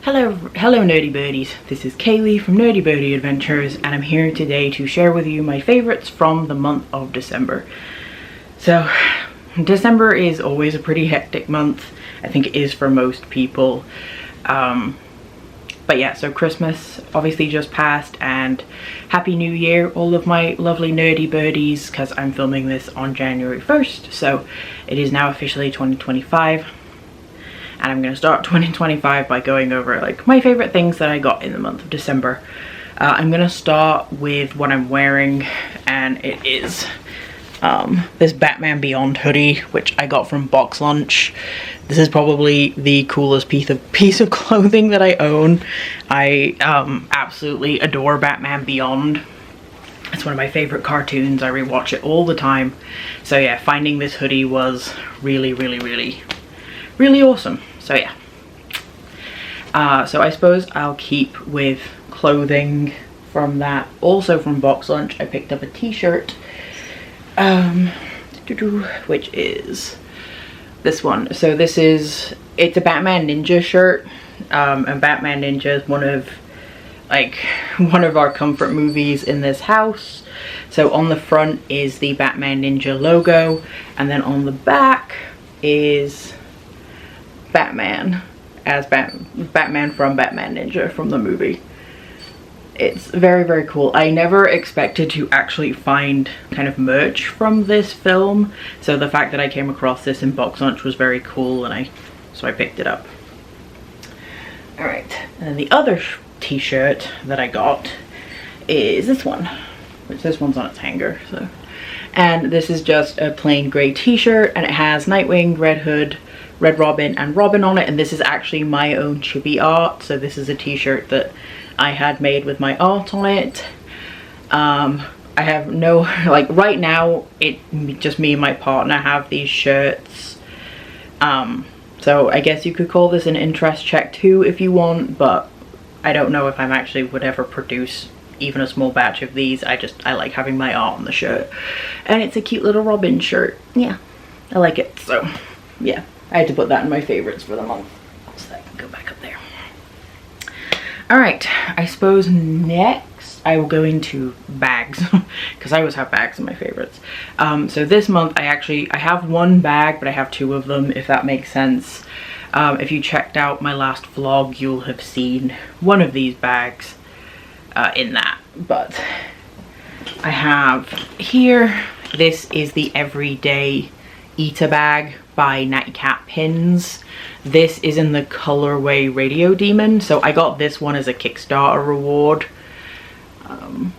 Hello nerdy birdies, this is Kaylee from Nerdy Birdie Adventures and I'm here today to share with you my favorites from the month of December. So December is always a pretty hectic month, I think it is for most people. But yeah, so Christmas obviously just passed and Happy New Year all of my lovely nerdy birdies, because I'm filming this on January 1st, so it is now officially 2025. And I'm going to start 2025 by going over like my favorite things that I got in the month of December. I'm going to start with what I'm wearing, and it is this Batman Beyond hoodie, which I got from Box Lunch. This is probably the coolest piece of clothing that I own. I absolutely adore Batman Beyond. It's one of my favorite cartoons. I rewatch it all the time. So yeah, finding this hoodie was really awesome. So yeah, so I suppose I'll keep with clothing from that. Also from Box Lunch, I picked up a t-shirt, which is this one. So it's a Batman Ninja shirt, and Batman Ninja is one of our comfort movies in this house. So on the front is the Batman Ninja logo, and then on the back is Batman as Batman from Batman Ninja from the movie. It's very cool. I never expected to actually find kind of merch from this film, so the fact that I came across this in Box Lunch was very cool, and so I picked it up. Alright, and then the other t-shirt that I got is this one, which this one's on its hanger. So, and this is just a plain grey t-shirt, and it has Nightwing, Red Hood, Red Robin and Robin on it, and this is actually my own chibi art. So this is a t-shirt that I had made with my art on it. I have no, like right now just me and my partner have these shirts. So I guess you could call this an interest check too if you want, but I don't know if I'm actually would ever produce even a small batch of these. I like having my art on the shirt, and it's a cute little Robin shirt. Yeah, I like it. So yeah, I had to put that in my favorites for the month so that I can go back up there. Alright, I suppose next I will go into bags, because I always have bags in my favorites. So this month I have one bag, but I have two of them, if that makes sense. If you checked out my last vlog, you'll have seen one of these bags in that. But I have here, this is the Everyday Ita-Bag by Natty. This is in the colorway Radio Demon, so I got this one as a Kickstarter reward, and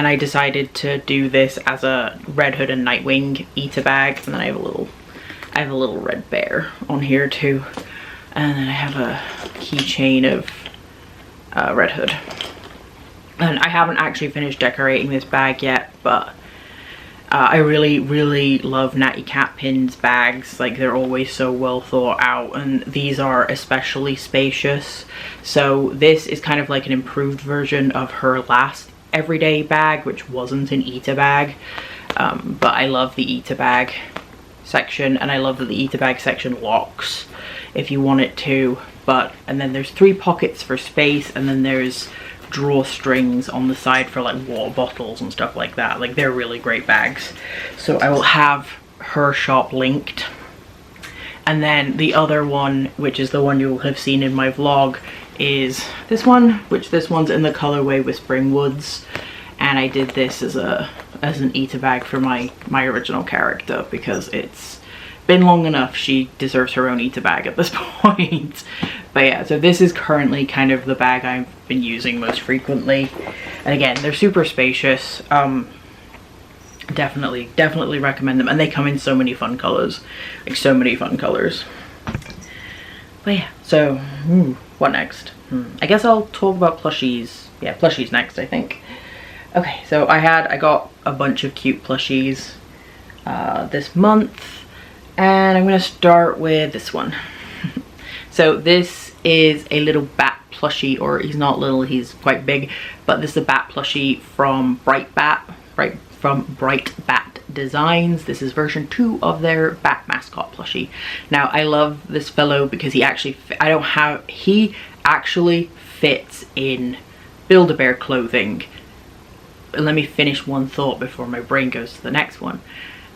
I decided to do this as a Red Hood and Nightwing Ita-Bag, and then I have a little red bear on here too, and then I have a keychain of Red Hood. And I haven't actually finished decorating this bag yet, but I really love NattyPins bags. Like, they're always so well thought out, and these are especially spacious. So this is kind of like an improved version of her last Everyday bag, which wasn't an Ita-Bag. But I love the Ita-Bag section, and I love that the Ita-Bag section locks if you want it to. And then there's 3 pockets for space, and then there's drawstrings on the side for like water bottles and stuff like that. Like, they're really great bags. So I will have her shop linked. And then the other one, which is the one you'll have seen in my vlog, is this one, which this one's in the colorway Whispering Woods. And I did this as an Ita-Bag for my original character, because it's been long enough. She deserves her own Ita-Bag at this point. But yeah, so this is currently kind of the bag I've been using most frequently. And again, they're super spacious. Definitely recommend them. And they come in so many fun colors. Like, so many fun colors. But yeah, so what next? I guess I'll talk about plushies. Yeah, plushies next, I think. Okay, so I got a bunch of cute plushies this month. And I'm going to start with this one. So this is a little bat plushie, or he's not little, he's quite big, but this is a bat plushie from Bright Bat Designs. This is version 2 of their bat mascot plushie. Now I love this fellow because he actually, he actually fits in Build-A-Bear clothing. But let me finish one thought before my brain goes to the next one.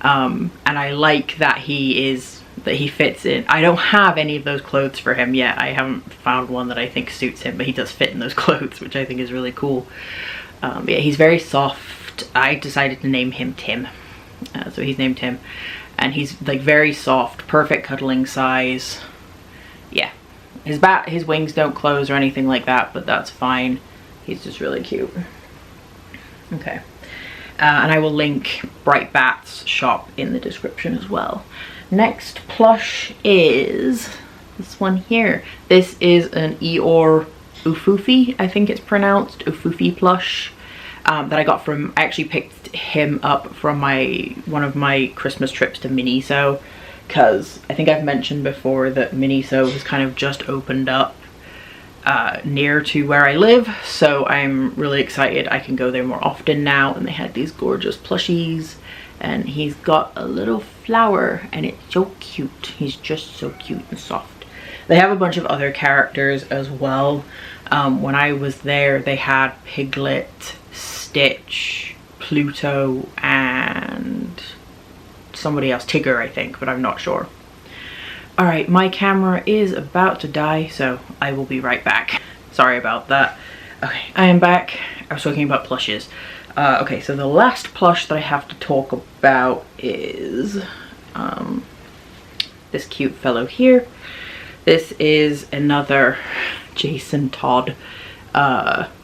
And I like that he fits in. I don't have any of those clothes for him yet. I haven't found one that I think suits him, but he does fit in those clothes, which I think is really cool. Yeah, he's very soft. I decided to name him Tim. So he's named Tim. And he's like very soft, perfect cuddling size. Yeah. His wings don't close or anything like that, but that's fine. He's just really cute. Okay. And I will link Bright Bat's shop in the description as well. Next plush is this one here. This is an Eeyore Ufufi, I think it's pronounced, Ufufi plush, that I got from, I actually picked him up from one of my Christmas trips to Miniso, because I think I've mentioned before that Miniso has kind of just opened up near to where I live, so I'm really excited I can go there more often now. And they had these gorgeous plushies, and he's got a little flower and it's so cute. He's just so cute and soft. They have a bunch of other characters as well. When I was there, they had Piglet, Stitch, Pluto, and somebody else, Tigger I think, but I'm not sure. Alright, my camera is about to die, so I will be right back. Sorry about that. Okay, I am back. I was talking about plushes. Okay, so the last plush that I have to talk about is this cute fellow here. This is another Jason Todd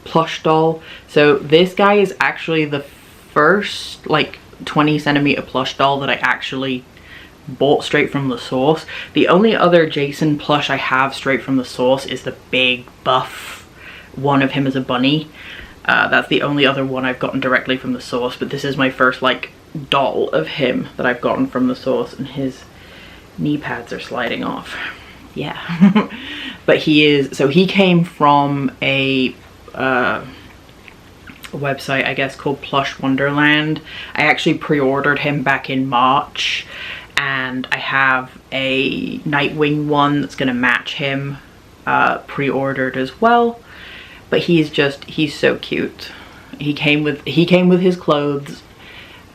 plush doll. So this guy is actually the first like 20 centimeter plush doll that I actually bought straight from the source. The only other Jason plush I have straight from the source is the big buff one of him as a bunny. That's the only other one I've gotten directly from the source, but this is my first like doll of him that I've gotten from the source, and his knee pads are sliding off. Yeah. But he came from a website I guess called Plush Wonderland. I actually pre-ordered him back in March, and I have a Nightwing one that's gonna match him pre-ordered as well. But he's so cute. He came with his clothes,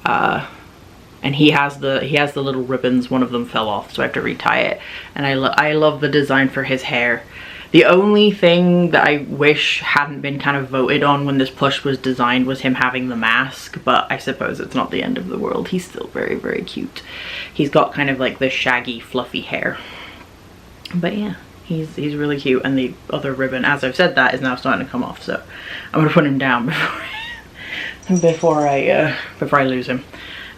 and he has the little ribbons. One of them fell off, so I have to retie it. And I love the design for his hair. The only thing that I wish hadn't been kind of voted on when this plush was designed was him having the mask, but I suppose it's not the end of the world. He's still very, very cute. He's got kind of like the shaggy, fluffy hair. But yeah, he's really cute, and the other ribbon, as I've said, that is now starting to come off, so I'm gonna put him down before I lose him.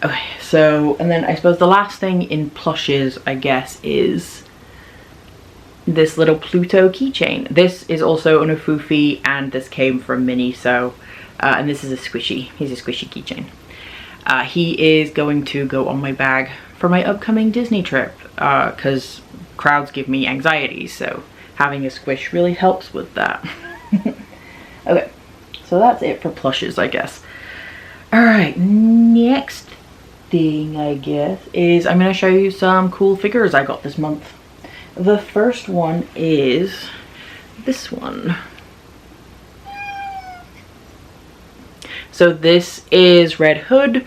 Okay, so, and then I suppose the last thing in plushes, I guess, is this little Pluto keychain. This is also an Ufufi, and this came from Miniso, and this is a squishy. He's a squishy keychain. He is going to go on my bag for my upcoming Disney trip, because crowds give me anxiety, so having a squish really helps with that. Okay, so that's it for plushes, I guess. Alright, next thing, I guess, is I'm going to show you some cool figures I got this month. The first one is this one. So this is Red Hood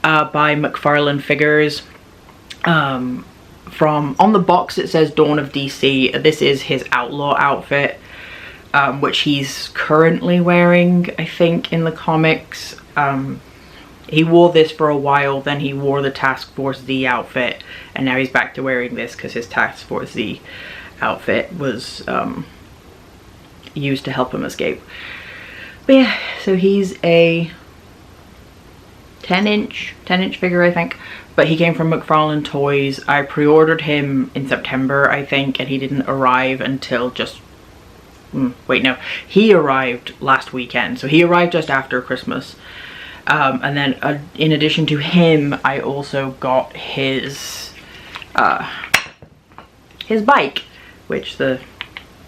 by McFarlane Figures. From on the box it says Dawn of DC. This is his outlaw outfit, which he's currently wearing, I think, in the comics. He wore this for a while, then he wore the Task Force Z outfit, and now he's back to wearing this because his Task Force Z outfit was used to help him escape. But yeah, so he's a 10-inch figure, I think, but he came from McFarlane Toys. I pre-ordered him in September, I think, and he didn't arrive until just wait, no, he arrived last weekend, so he arrived just after Christmas. And then in addition to him, I also got his bike, which the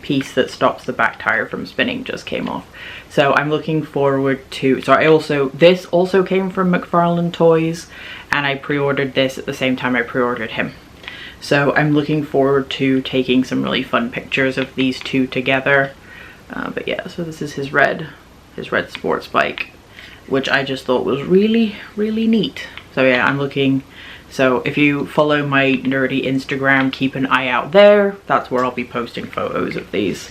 piece that stops the back tire from spinning just came off. So I'm looking forward to, this also came from McFarlane Toys, and I pre-ordered this at the same time I pre-ordered him. So I'm looking forward to taking some really fun pictures of these two together. But yeah, so this is his red sports bike, which I just thought was really, really neat. So yeah, I'm looking. So if you follow my nerdy Instagram, keep an eye out there. That's where I'll be posting photos of these.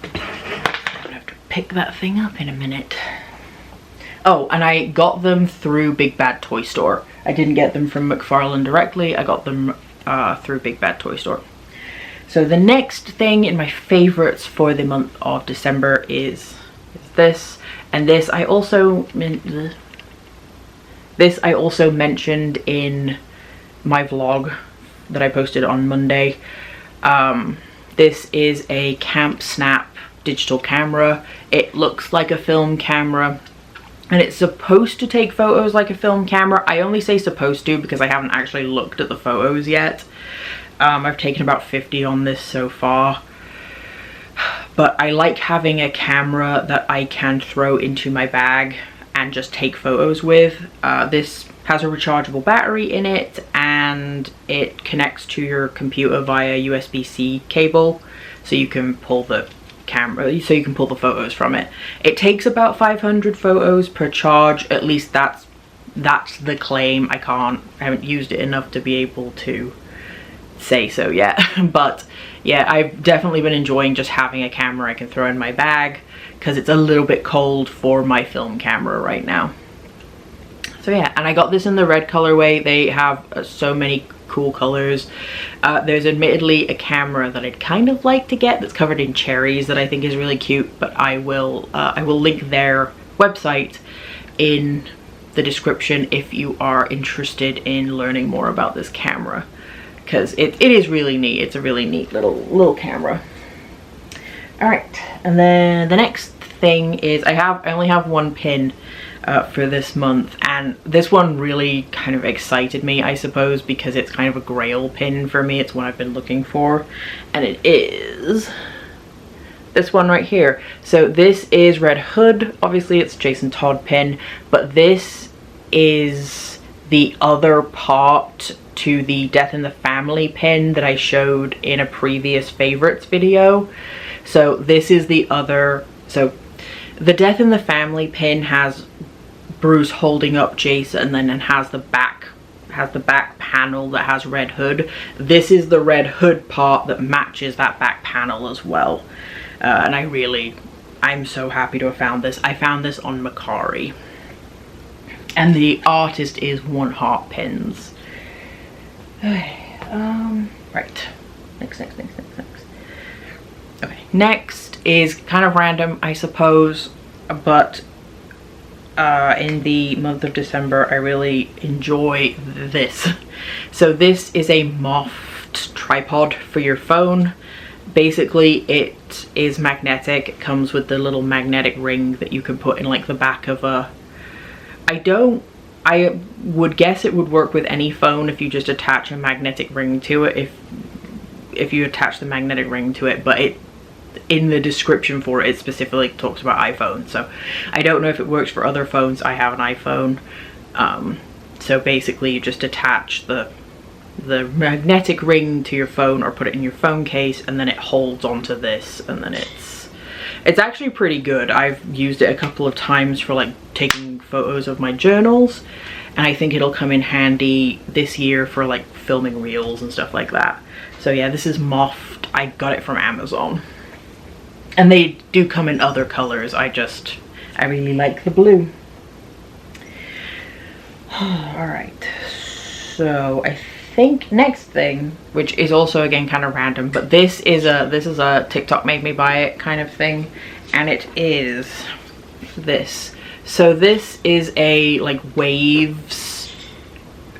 I'm gonna have to pick that thing up in a minute. Oh, and I got them through Big Bad Toy Store. I didn't get them from McFarlane directly. I got them through Big Bad Toy Store. So the next thing in my favorites for the month of December is this. And this I also mentioned in my vlog that I posted on Monday. This is a Camp Snap digital camera. It looks like a film camera. And it's supposed to take photos like a film camera. I only say supposed to because I haven't actually looked at the photos yet. I've taken about 50 on this so far. But I like having a camera that I can throw into my bag and just take photos with. This has a rechargeable battery in it, and it connects to your computer via USB-C cable, so you can pull the camera, so you can pull the photos from it. It takes about 500 photos per charge. At least that's the claim. I haven't used it enough to be able to say so yet. But yeah, I've definitely been enjoying just having a camera I can throw in my bag, because it's a little bit cold for my film camera right now. So yeah, and I got this in the red colorway. They have so many cool colors. There's admittedly a camera that I'd kind of like to get that's covered in cherries that I think is really cute, but I will link their website in the description if you are interested in learning more about this camera, because it is really neat. It's a really neat little camera. All right, and then the next thing is I only have one pin for this month, and this one really kind of excited me, I suppose, because it's kind of a grail pin for me. It's one I've been looking for, and it is this one right here. So this is Red Hood. Obviously it's Jason Todd pin, but this is the other part to the Death in the Family pin that I showed in a previous favorites video. So this is the other. So the Death in the Family pin has Bruce holding up Jason, and then has the back panel that has Red Hood. This is the Red Hood part that matches that back panel as well. And I'm so happy to have found this. I found this on Mercari. And the artist is OneHeartPins. Okay, right. Next. Okay, next is kind of random, I suppose, but in the month of December I really enjoy this. So this is a moffed tripod for your phone. Basically it is magnetic. It comes with the little magnetic ring that you can put in like the back of a, I would guess it would work with any phone if you just attach a magnetic ring to it, if you attach the magnetic ring to it, but in the description for it specifically talks about iPhone, so I don't know if it works for other phones. I have an iPhone. So basically you just attach the magnetic ring to your phone, or put it in your phone case, and then it holds onto this, and then it's actually pretty good. I've used it a couple of times for like taking photos of my journals, and I think it'll come in handy this year for like filming reels and stuff like that. So yeah, this is moffed. I got it from Amazon. And they do come in other colors. I really like the blue. Alright, so I think next thing, which is also again kind of random, but this is a TikTok made me buy it kind of thing, and it is this. So this is a like Waves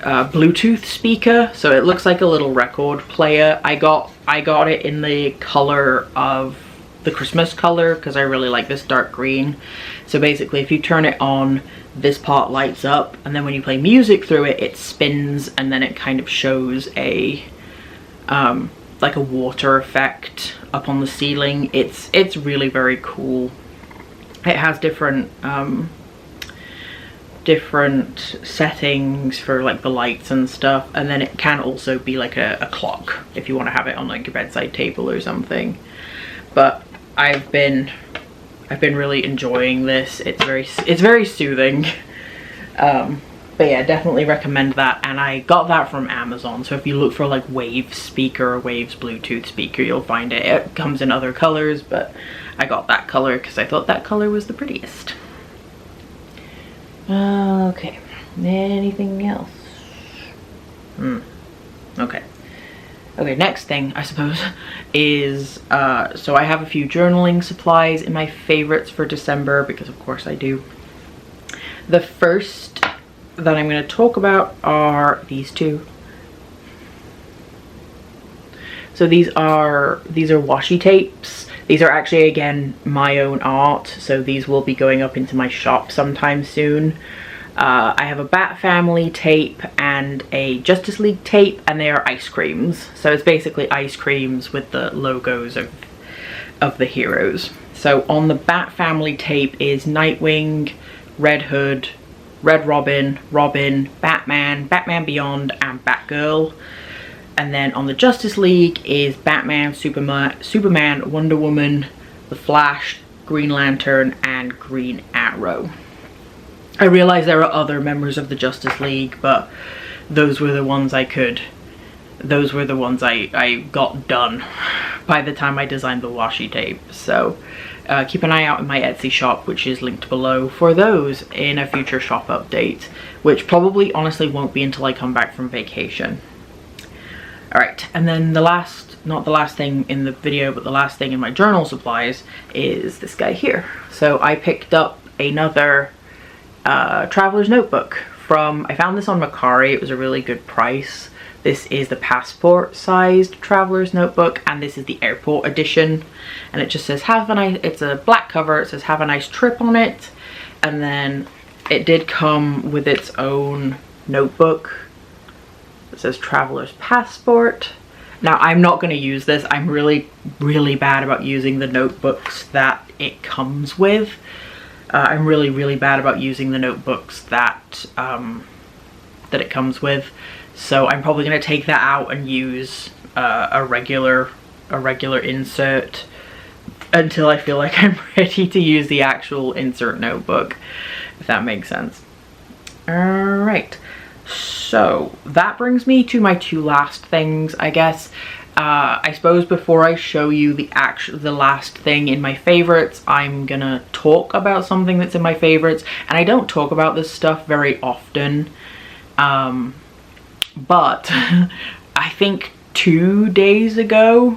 Bluetooth speaker. So it looks like a little record player. I got it in the color of the Christmas color because I really like this dark green. So basically if you turn it on, this part lights up, and then when you play music through it, it spins, and then it kind of shows a like a water effect up on the ceiling. It's really very cool. It has different different settings for like the lights and stuff, and then it can also be like a clock if you want to have it on like your bedside table or something. But I've been really enjoying this. It's very soothing. But yeah, definitely recommend that. And I got that from Amazon, so if you look for like Waves speaker or Waves Bluetooth speaker, you'll find it. It comes in other colors, but I got that color because I thought that color was the prettiest. Okay, anything else? Okay, next thing I suppose is so I have a few journaling supplies in my favorites for December, because of course I do. The first that I'm going to talk about are these two. So these are washi tapes. These are actually, again, my own art, so these will be going up into my shop sometime soon. I have a Bat Family tape and a Justice League tape, and they are ice creams. So it's basically ice creams with the logos of the heroes. So on the Bat Family tape is Nightwing, Red Hood, Red Robin, Batman, Batman Beyond, and Batgirl. And then on the Justice League is Batman, Superman, Wonder Woman, The Flash, Green Lantern, and Green Arrow. I realize there are other members of the Justice League, but those were the ones I got done by the time I designed the washi tape. So keep an eye out in my Etsy shop, which is linked below, for those in a future shop update, which probably honestly won't be until I come back from vacation. Alright, and then the last, not the last thing in the video, but the last thing in my journal supplies is this guy here. So I picked up another traveler's notebook from, I found this on Mercari. It was a really good price. This is the passport sized traveler's notebook, and this is the airport edition, and it just says have a nice, it's a black cover, it says have a nice trip on it, and then it did come with its own notebook. It says traveler's passport. Now I'm not going to use this. I'm really bad about using the notebooks that it comes with. I'm really bad about using the notebooks that that it comes with. So I'm probably going to take that out and use a regular insert until I feel like I'm ready to use the actual insert notebook, if that makes sense. Alright, so that brings me to my two last things, I guess. I suppose before I show you the last thing in my favorites, I'm gonna talk about something that's in my favorites, and I don't talk about this stuff very often. But I think 2 days ago,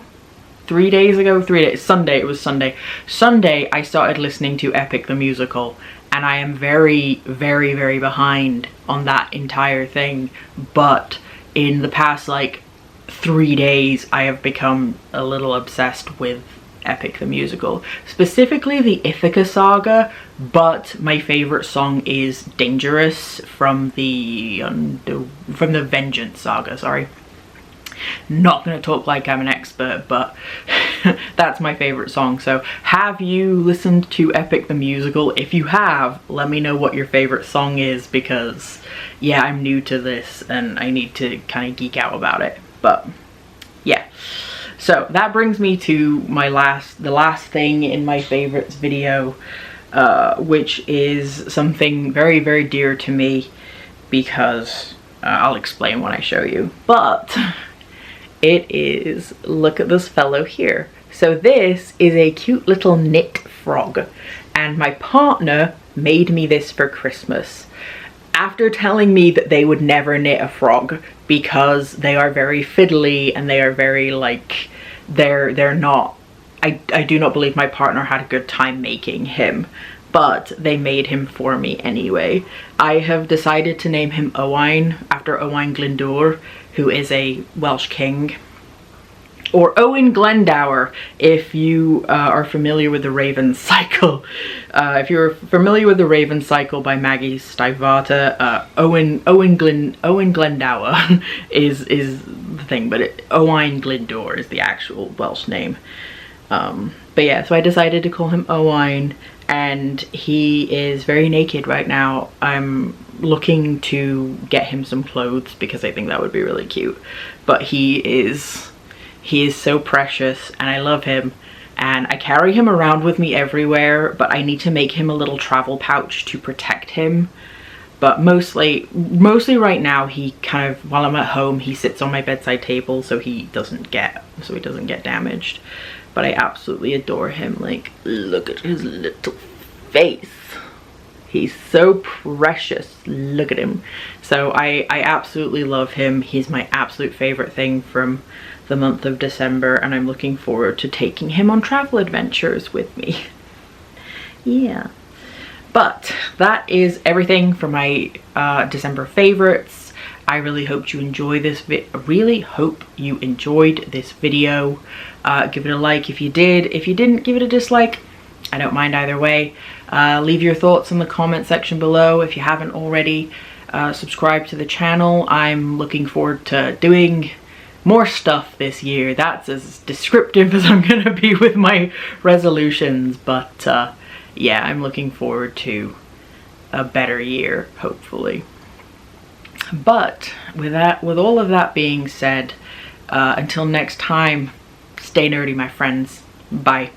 3 days ago, Sunday, it was Sunday. Sunday I started listening to Epic the Musical, and I am very behind on that entire thing. But in the past like 3 days I have become a little obsessed with Epic the Musical, specifically the Ithaca saga, but my favorite song is Dangerous from the Vengeance saga, sorry. Not gonna talk like I'm an expert, but that's my favorite song. So have you listened to Epic the Musical? If you have, let me know what your favorite song is, because yeah, I'm new to this and I need to kind of geek out about it. But yeah. So that brings me to the last thing in my favorites video, which is something very dear to me, because I'll explain when I show you. But it is, look at this fellow here. So this is a cute little knit frog, and my partner made me this for Christmas. After telling me that they would never knit a frog because they are very fiddly and they are very like, they're not, I do not believe my partner had a good time making him, but they made him for me anyway. I have decided to name him Owain, after Owain Glyndŵr, who is a Welsh king. Or Owen Glendower, if you are familiar with the Raven Cycle. If you're familiar with the Raven Cycle by Maggie Stiefvater, Owen Glendower is the thing, but Owain Glyndŵr is the actual Welsh name. But yeah, so I decided to call him Owain, and he is very naked right now. I'm looking to get him some clothes because I think that would be really cute, but he is so precious and I love him, and I carry him around with me everywhere, but I need to make him a little travel pouch to protect him. But mostly right now, he kind of, while I'm at home, he sits on my bedside table so he doesn't get damaged. But I absolutely adore him. Like, look at his little face. He's so precious. Look at him. So I absolutely love him. He's my absolute favorite thing from the month of December, and I'm looking forward to taking him on travel adventures with me. Yeah. But that is everything for my December favorites. I really hope you enjoy this video. Give it a like if you did. If you didn't, give it a dislike. I don't mind either way. Leave your thoughts in the comment section below if you haven't already. Subscribe to the channel. I'm looking forward to doing more stuff this year. That's as descriptive as I'm gonna be with my resolutions, but yeah, I'm looking forward to a better year, hopefully. But with all of that being said, until next time, stay nerdy, my friends. Bye.